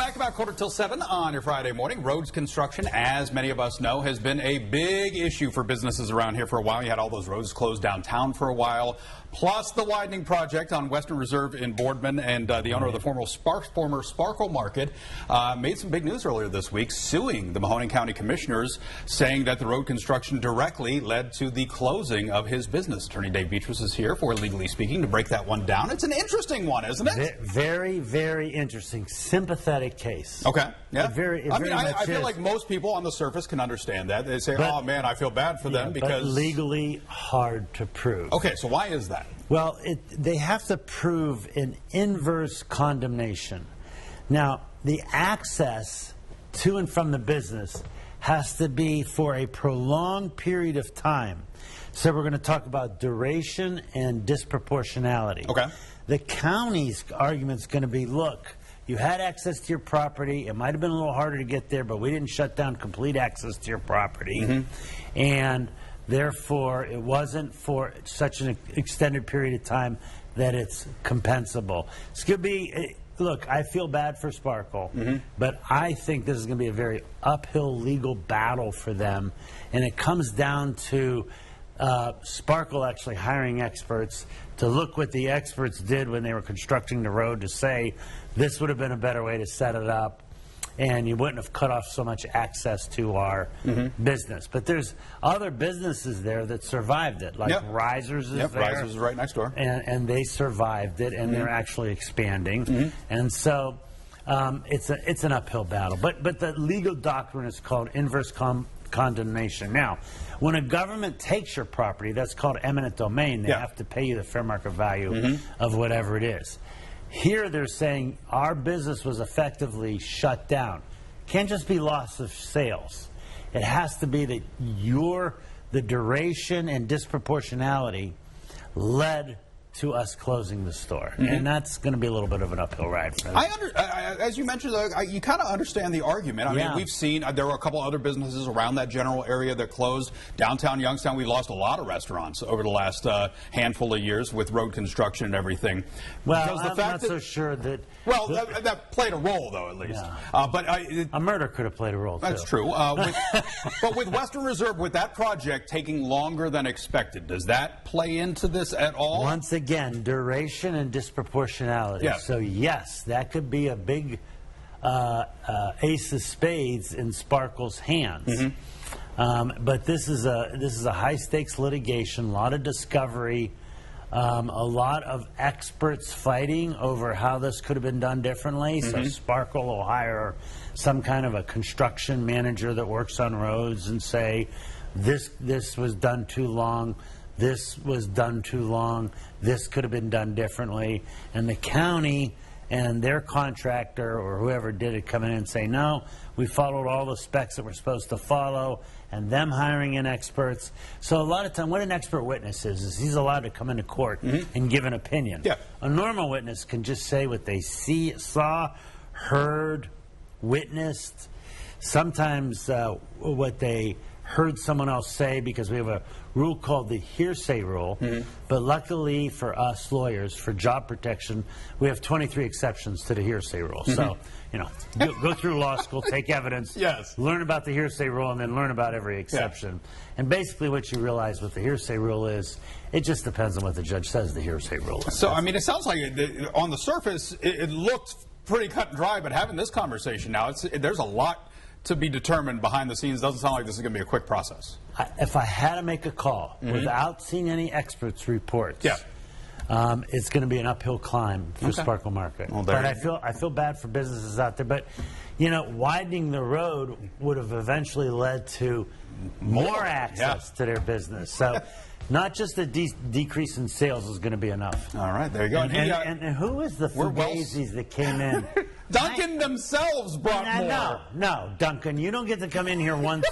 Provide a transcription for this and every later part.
back about 6:45 on your Friday morning. Roads construction, as many of us know, has been a big issue for businesses around here for a while. You had all those roads closed downtown for a while, plus the widening project on Western Reserve in Boardman, and the owner of the former Sparkle Market made some big news earlier this week, suing the Mahoning County Commissioners, saying that the road construction directly led to the closing of his business. Attorney Dave Betras is here for Legally Speaking to break that one down. It's an interesting one, isn't it? Very, very interesting. Sympathetic case. Okay. Yeah. I feel like most people on the surface can understand that. They say, oh, man, I feel bad for them because... But legally hard to prove. Okay, so why is that? Well, they have to prove an inverse condemnation. Now, the access to and from the business has to be for a prolonged period of time. So we're going to talk about duration and disproportionality. Okay. The county's argument is going to be, look, you had access to your property. It might have been a little harder to get there, but we didn't shut down complete access to your property. And therefore, it wasn't for such an extended period of time that it's compensable. It's going to be, look, I feel bad for Sparkle, but I think this is going to be a very uphill legal battle for them. And it comes down to Sparkle actually hiring experts to look what the experts did when they were constructing the road to say this would have been a better way to set it up and you wouldn't have cut off so much access to our business. But there's other businesses there that survived it, like Risers is there. Risers is right next door. And they survived it, and they're actually expanding. And so it's an uphill battle. But the legal doctrine is called inverse condemnation. Now, when a government takes your property, that's called eminent domain. They have to pay you the fair market value of whatever it is. Here they're saying our business was effectively shut down. Can't just be loss of sales. It has to be that the duration and disproportionality led to us closing the store. And that's going to be a little bit of an uphill ride for them. As you mentioned, you kind of understand the argument. I mean, we've seen, there were a couple other businesses around that general area that closed. Downtown Youngstown, we lost a lot of restaurants over the last handful of years with road construction and everything. Well, I'm not so sure that... Well, that played a role, though, at least. Yeah. A murder could have played a role, too. That's true. But with Western Reserve, with that project taking longer than expected, does that play into this at all? Once again, duration and disproportionality. Yes. So yes, that could be a big ace of spades in Sparkle's hands. But this is a high stakes litigation, a lot of discovery, a lot of experts fighting over how this could have been done differently. So Sparkle will hire some kind of a construction manager that works on roads and say this was done too long. This was done too long. This could have been done differently. And the county and their contractor or whoever did it come in and say, no, we followed all the specs that we're supposed to follow, and them hiring in experts. So a lot of time, what an expert witness is he's allowed to come into court and give an opinion. A normal witness can just say what they saw, heard, witnessed, sometimes what they heard someone else say, because we have a rule called the hearsay rule. But luckily for us lawyers, for job protection, we have 23 exceptions to the hearsay rule. So, you know, go through law school, take evidence, learn about the hearsay rule, and then learn about every exception. And basically what you realize with the hearsay rule is it just depends on what the judge says the hearsay rule is. So, I mean, it sounds like on the surface it looked pretty cut and dry, but having this conversation now, there's a lot to be determined behind the scenes. Doesn't sound like this is going to be a quick process. If I had to make a call without seeing any experts' reports, it's going to be an uphill climb for Sparkle Market. Well, but I feel bad for businesses out there. But you know, widening the road would have eventually led to more access to their business. So. Not just a decrease in sales is going to be enough. All right, there you go. And who is the Fugazis that came in? Duncan themselves brought more. No, Duncan, you don't get to come in here once.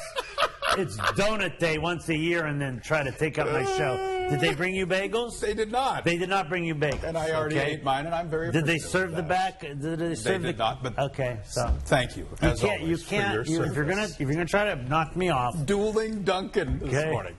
It's donut day once a year and then try to take up my show. Did they bring you bagels? They did not. They did not bring you bagels. And I already ate mine, and I'm very appreciative. Did they serve the back? Did they serve did not. But okay, so thank you. You can't. If you're gonna try to knock me off. Dueling Duncan this morning.